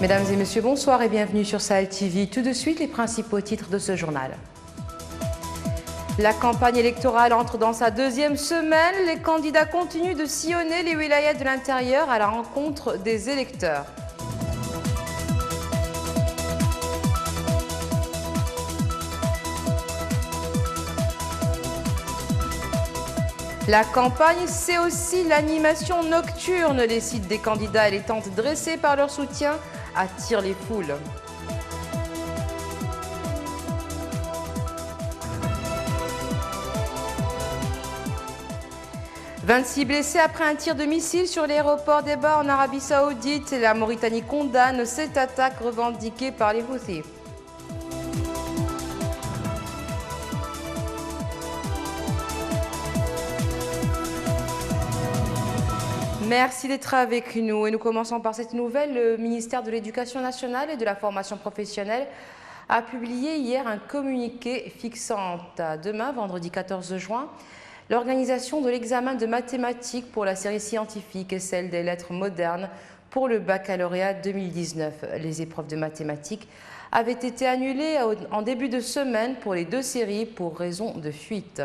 Mesdames et messieurs, bonsoir et bienvenue sur Sahel TV. Tout de suite, les principaux titres de ce journal. La campagne électorale entre dans sa deuxième semaine. Les candidats continuent de sillonner les wilayas de l'intérieur à la rencontre des électeurs. La campagne, c'est aussi l'animation nocturne. Les sites des candidats et les tentes dressées par leur soutien attirent les foules. « 26 blessés après un tir de missile sur l'aéroport d'Eba en Arabie Saoudite. La Mauritanie condamne cette attaque revendiquée par les Houthis. Merci d'être avec nous et nous commençons par cette nouvelle. Le ministère de l'Éducation nationale et de la formation professionnelle a publié hier un communiqué fixant à demain, vendredi 14 juin, l'organisation de l'examen de mathématiques pour la série scientifique et celle des lettres modernes pour le baccalauréat 2019. Les épreuves de mathématiques avaient été annulées en début de semaine pour les deux séries pour raison de fuite.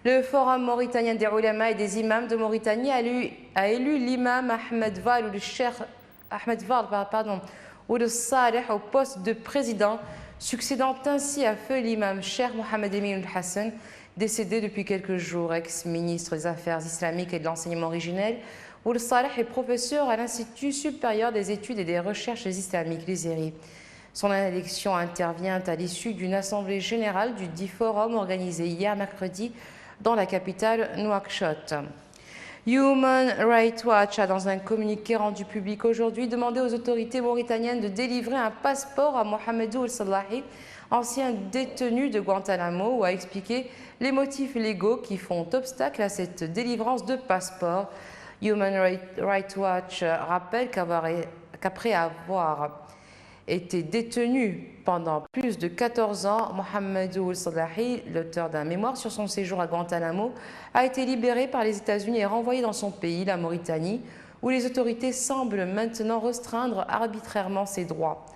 Le Forum mauritanien des ulama et des imams de Mauritanie a élu l'imam Ahmed Val ou le cheikh Ahmed Val ou le Saleh au poste de président, succédant ainsi à feu l'imam cheikh Mohamed Emin Hassan, décédé depuis quelques jours, ex-ministre des Affaires islamiques et de l'enseignement originel. Ould Saleh est professeur à l'Institut supérieur des études et des recherches islamiques, l'ISERI. Son élection intervient à l'issue d'une assemblée générale du dit forum organisée hier mercredi dans la capitale Nouakchott. Human Rights Watch a, dans un communiqué rendu public aujourd'hui, demandé aux autorités mauritaniennes de délivrer un passeport à Mohamedou Ould Salahi, ancien détenu de Guantanamo, ou a expliqué les motifs légaux qui font obstacle à cette délivrance de passeport. Human Rights Watch rappelle qu'après avoir été détenu pendant plus de 14 ans, Mohamedou Ould Salahi, l'auteur d'un mémoire sur son séjour à Guantanamo, a été libéré par les États-Unis et renvoyé dans son pays, la Mauritanie, où les autorités semblent maintenant restreindre arbitrairement ses droits.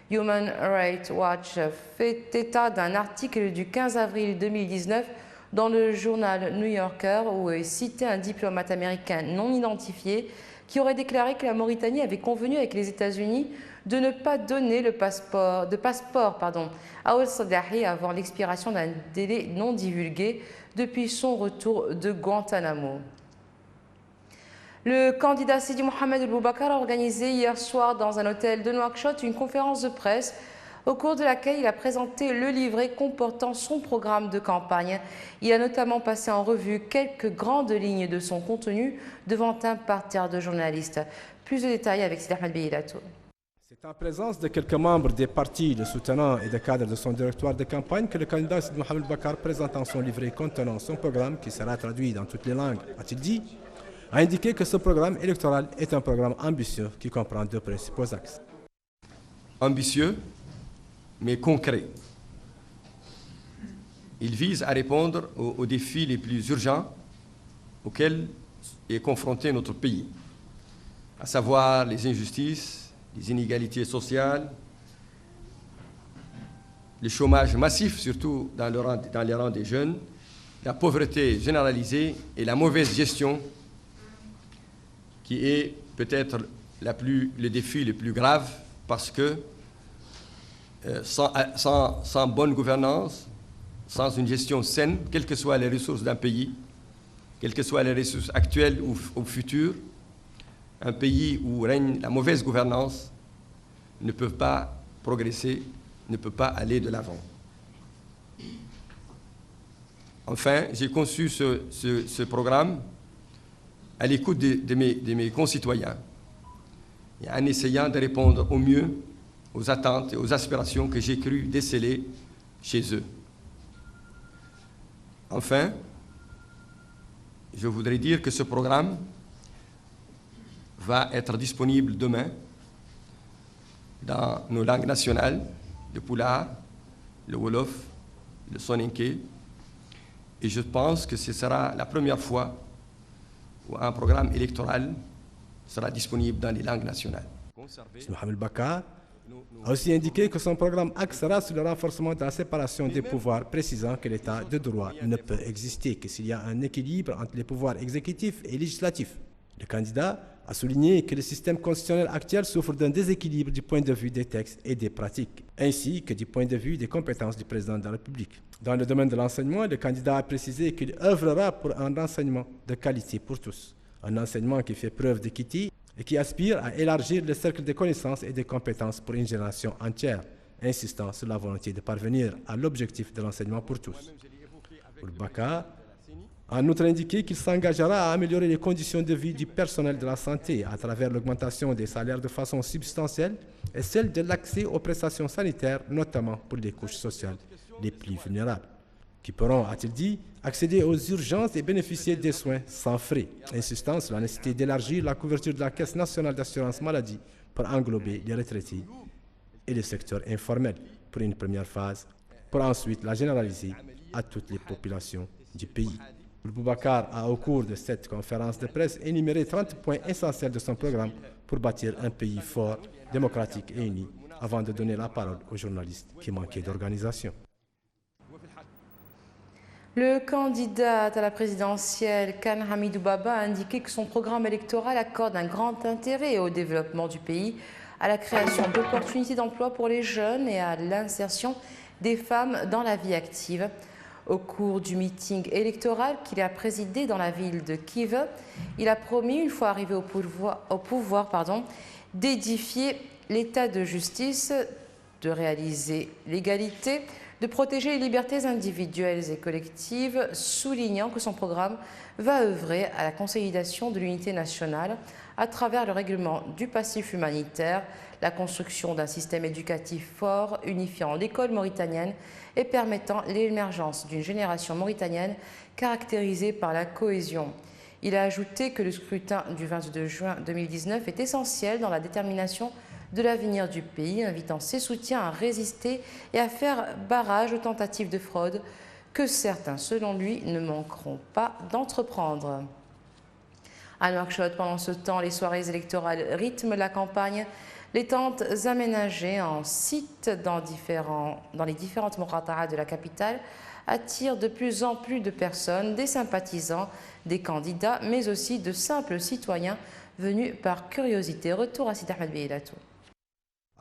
Human Rights Watch fait état d'un article du 15 avril 2019 dans le journal New Yorker où est cité un diplomate américain non identifié qui aurait déclaré que la Mauritanie avait convenu avec les États-Unis de ne pas donner de passeport à Ould Salahi avant l'expiration d'un délai non divulgué depuis son retour de Guantanamo. Le candidat Sidi Mohamed El Boubacar a organisé hier soir dans un hôtel de Nouakchott une conférence de presse au cours de laquelle il a présenté le livret comportant son programme de campagne. Il a notamment passé en revue quelques grandes lignes de son contenu devant un parterre de journalistes. Plus de détails avec Sidi Ahmed Beyilato. C'est en présence de quelques membres des partis, de soutenants et de cadres de son directoire de campagne que le candidat Sidi Mohamed Boubacar, présentant son livret contenant son programme qui sera traduit dans toutes les langues, a-t-il dit, a indiqué que ce programme électoral est un programme ambitieux qui comprend deux principaux axes. Ambitieux, mais concret. Il vise à répondre aux défis les plus urgents auxquels est confronté notre pays, à savoir les injustices, les inégalités sociales, le chômage massif, surtout dans les rangs des jeunes, la pauvreté généralisée et la mauvaise gestion, qui est peut-être le défi le plus grave, parce que sans bonne gouvernance, sans une gestion saine, quelles que soient les ressources d'un pays, quelles que soient les ressources actuelles ou futures, un pays où règne la mauvaise gouvernance ne peut pas progresser, ne peut pas aller de l'avant. Enfin, j'ai conçu ce programme à l'écoute de mes concitoyens et en essayant de répondre au mieux aux attentes et aux aspirations que j'ai cru déceler chez eux. Enfin, je voudrais dire que ce programme va être disponible demain dans nos langues nationales, le Pulaar, le Wolof, le Soninké, et je pense que ce sera la première fois où un programme électoral sera disponible dans les langues nationales. Mohamed Bakar a aussi indiqué que son programme axera sur le renforcement de la séparation des pouvoirs, précisant que l'État de droit ne peut exister que s'il y a un équilibre entre les pouvoirs exécutifs et législatifs. Le candidat a souligné que le système constitutionnel actuel souffre d'un déséquilibre du point de vue des textes et des pratiques, ainsi que du point de vue des compétences du président de la République. Dans le domaine de l'enseignement, le candidat a précisé qu'il œuvrera pour un enseignement de qualité pour tous, un enseignement qui fait preuve d'équité et qui aspire à élargir le cercle de connaissances et de compétences pour une génération entière, insistant sur la volonté de parvenir à l'objectif de l'enseignement pour tous. Bakar a en outre indiqué qu'il s'engagera à améliorer les conditions de vie du personnel de la santé à travers l'augmentation des salaires de façon substantielle et celle de l'accès aux prestations sanitaires, notamment pour les couches sociales les plus vulnérables, qui pourront, a-t-il dit, accéder aux urgences et bénéficier des soins sans frais, insistant sur la nécessité d'élargir la couverture de la Caisse nationale d'assurance maladie pour englober les retraités et le secteur informel pour une première phase, pour ensuite la généraliser à toutes les populations du pays. Boubacar a, au cours de cette conférence de presse, énuméré 30 points essentiels de son programme pour bâtir un pays fort, démocratique et uni, avant de donner la parole aux journalistes qui manquaient d'organisation. Le candidat à la présidentielle, Khan Hamidou Baba, a indiqué que son programme électoral accorde un grand intérêt au développement du pays, à la création d'opportunités d'emploi pour les jeunes et à l'insertion des femmes dans la vie active. Au cours du meeting électoral qu'il a présidé dans la ville de Kiev, il a promis, une fois arrivé au pouvoir, d'édifier l'état de justice, de réaliser l'égalité, de protéger les libertés individuelles et collectives, soulignant que son programme va œuvrer à la consolidation de l'unité nationale à travers le règlement du passif humanitaire, la construction d'un système éducatif fort, unifiant l'école mauritanienne et permettant l'émergence d'une génération mauritanienne caractérisée par la cohésion. Il a ajouté que le scrutin du 22 juin 2019 est essentiel dans la détermination de l'avenir du pays, invitant ses soutiens à résister et à faire barrage aux tentatives de fraude que certains, selon lui, ne manqueront pas d'entreprendre. À Nouakchott, pendant ce temps, les soirées électorales rythment la campagne. Les tentes aménagées en sites dans les différentes moqata'a de la capitale attirent de plus en plus de personnes, des sympathisants, des candidats, mais aussi de simples citoyens venus par curiosité. Retour à Sidi Ahmed Beilatou.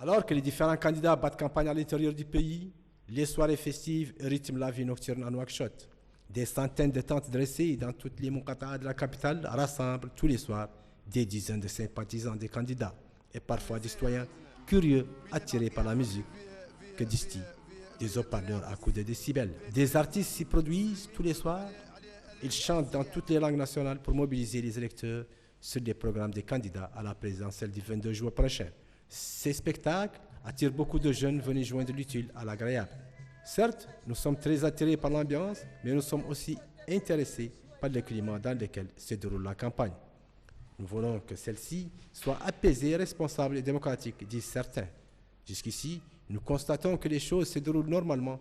Alors que les différents candidats battent campagne à l'intérieur du pays, les soirées festives rythment la vie nocturne à Nouakchott. Des centaines de tentes dressées dans toutes les moqata'a de la capitale rassemblent tous les soirs des dizaines de sympathisants des candidats et parfois des citoyens curieux attirés par la musique que distillent des haut-parleurs à coups de décibels. Des artistes s'y produisent tous les soirs. Ils chantent dans toutes les langues nationales pour mobiliser les électeurs sur les programmes des candidats à la présidentielle du 22 juin prochain. Ces spectacles attirent beaucoup de jeunes venus joindre l'utile à l'agréable. Certes, nous sommes très attirés par l'ambiance, mais nous sommes aussi intéressés par le climat dans lequel se déroule la campagne. Nous voulons que celle-ci soit apaisée, responsable et démocratique, disent certains. Jusqu'ici, nous constatons que les choses se déroulent normalement.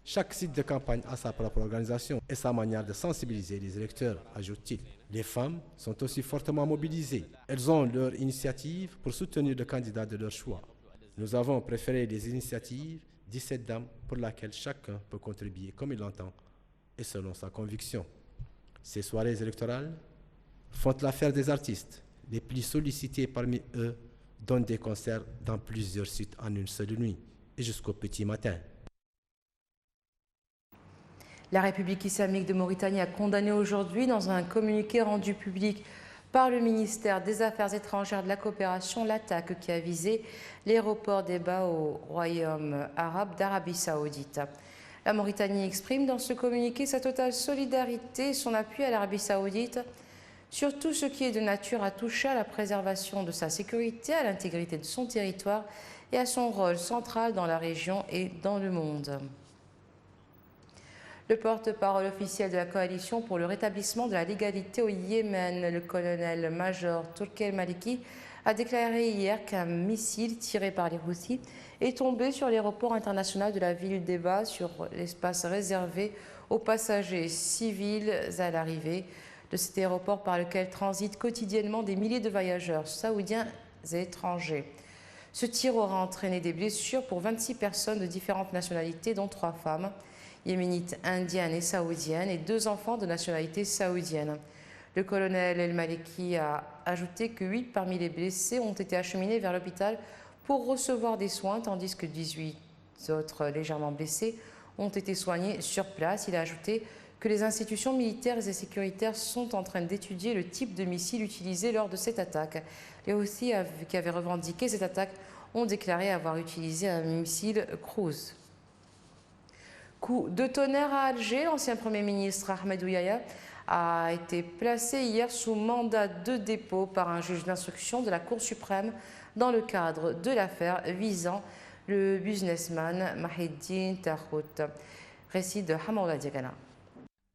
Chaque site de campagne a sa propre organisation et sa manière de sensibiliser les électeurs, ajoute-t-il. Les femmes sont aussi fortement mobilisées. Elles ont leur initiative pour soutenir le candidat de leur choix. Nous avons préféré les initiatives 17 dames pour laquelle chacun peut contribuer comme il l'entend et selon sa conviction. Ces soirées électorales font l'affaire des artistes. Les plus sollicités parmi eux donnent des concerts dans plusieurs sites en une seule nuit et jusqu'au petit matin. La République islamique de Mauritanie a condamné aujourd'hui, dans un communiqué rendu public par le ministère des Affaires étrangères de la coopération, l'attaque qui a visé l'aéroport d'Eba au Royaume arabe d'Arabie saoudite. La Mauritanie exprime dans ce communiqué sa totale solidarité et son appui à l'Arabie saoudite sur tout ce qui est de nature à toucher à la préservation de sa sécurité, à l'intégrité de son territoire et à son rôle central dans la région et dans le monde. Le porte-parole officiel de la coalition pour le rétablissement de la légalité au Yémen, le colonel-major Turkel Maliki, a déclaré hier qu'un missile tiré par les Houthis est tombé sur l'aéroport international de la ville d'Eba, sur l'espace réservé aux passagers civils à l'arrivée de cet aéroport par lequel transitent quotidiennement des milliers de voyageurs saoudiens et étrangers. Ce tir aura entraîné des blessures pour 26 personnes de différentes nationalités, dont 3 femmes, yéménites, indiennes et saoudiennes, et 2 enfants de nationalité saoudienne. Le colonel El Maliki a ajouté que 8 parmi les blessés ont été acheminés vers l'hôpital pour recevoir des soins, tandis que 18 autres légèrement blessés ont été soignés sur place. Il a ajouté que les institutions militaires et sécuritaires sont en train d'étudier le type de missile utilisé lors de cette attaque. Les Houthis qui avaient revendiqué cette attaque ont déclaré avoir utilisé un missile cruise. Coup de tonnerre à Alger, l'ancien Premier ministre Ahmed Ouyaya a été placé hier sous mandat de dépôt par un juge d'instruction de la Cour suprême dans le cadre de l'affaire visant le businessman Mahiddine Tahout. Récit de Hamaoula Diagana.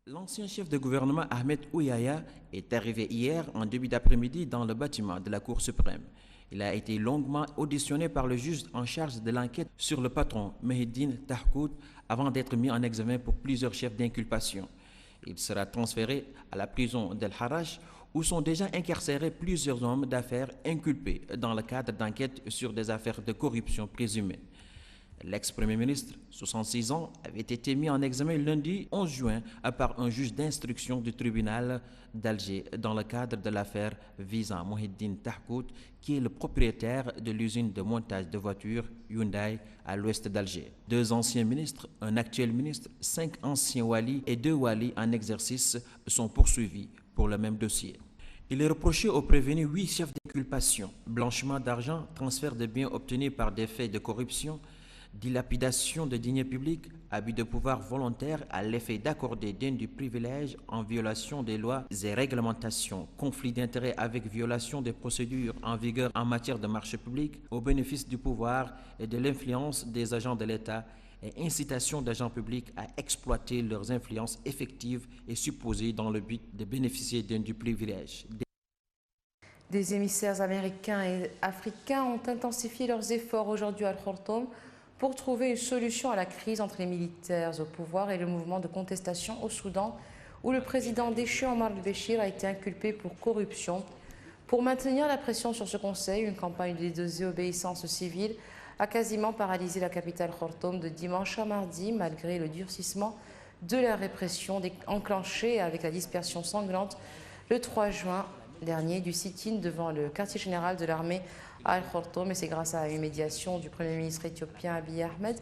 L'ancien chef de gouvernement Ahmed Ouyaya est arrivé hier en début d'après-midi dans le bâtiment de la Cour suprême. Il a été longuement auditionné par le juge en charge de l'enquête sur le patron Mahiddine Tahout avant d'être mis en examen pour plusieurs chefs d'inculpation. Il sera transféré à la prison d'El Harrach où sont déjà incarcérés plusieurs hommes d'affaires inculpés dans le cadre d'enquêtes sur des affaires de corruption présumées. L'ex-premier ministre, 66 ans, avait été mis en examen lundi 11 juin par un juge d'instruction du tribunal d'Alger dans le cadre de l'affaire visant Mahiddine Tahout, qui est le propriétaire de l'usine de montage de voitures Hyundai à l'ouest d'Alger. 2 anciens ministres, un actuel ministre, 5 anciens walis et 2 walis en exercice sont poursuivis pour le même dossier. Il est reproché aux prévenus 8 chefs d'inculpation: blanchiment d'argent, transfert de biens obtenus par des faits de corruption, dilapidation de deniers publics, abus de pouvoir volontaire à l'effet d'accorder d'indus privilèges en violation des lois et réglementations, conflit d'intérêts avec violation des procédures en vigueur en matière de marché public au bénéfice du pouvoir et de l'influence des agents de l'État et incitation d'agents publics à exploiter leurs influences effectives et supposées dans le but de bénéficier d'indus privilèges. Des émissaires américains et africains ont intensifié leurs efforts aujourd'hui à Al-Khartoum pour trouver une solution à la crise entre les militaires au pouvoir et le mouvement de contestation au Soudan, où le président déchu Omar al-Béchir a été inculpé pour corruption. Pour maintenir la pression sur ce conseil, une campagne de désobéissance civile a quasiment paralysé la capitale Khartoum de dimanche à mardi, malgré le durcissement de la répression enclenchée avec la dispersion sanglante le 3 juin dernier du sit-in devant le quartier général de l'armée à Al-Khartoum. Et c'est grâce à une médiation du Premier ministre éthiopien Abiy Ahmed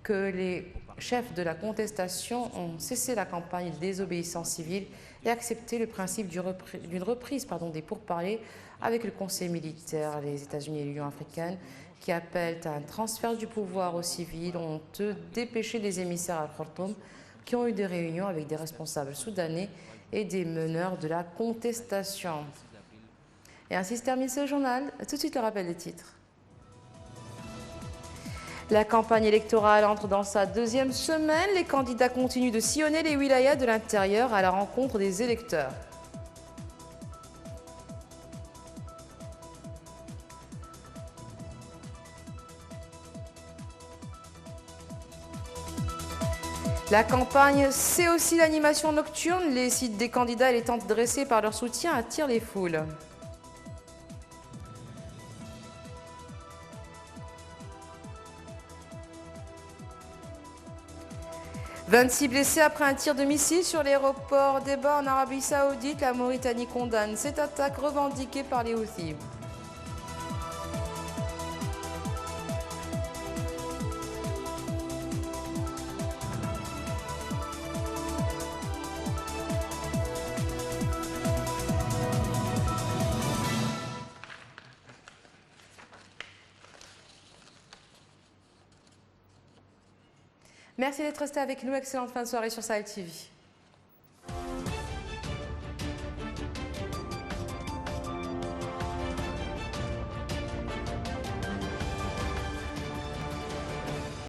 que les chefs de la contestation ont cessé la campagne de désobéissance civile et accepté le principe d'une reprise des pourparlers avec le Conseil militaire. Les États-Unis et l'Union africaine, qui appellent à un transfert du pouvoir aux civils, ont dépêché des émissaires à Al-Khartoum qui ont eu des réunions avec des responsables soudanais et des meneurs de la contestation. Et ainsi se termine ce journal. Tout de suite le rappel des titres. La campagne électorale entre dans sa 2e semaine. Les candidats continuent de sillonner les wilayas de l'intérieur à la rencontre des électeurs. La campagne, c'est aussi l'animation nocturne. Les sites des candidats et les tentes dressées par leur soutien attirent les foules. « 26 blessés après un tir de missile sur l'aéroport d'Eba en Arabie Saoudite. La Mauritanie condamne cette attaque revendiquée par les Houthis. Merci d'être resté avec nous. Excellente fin de soirée sur Sahel TV.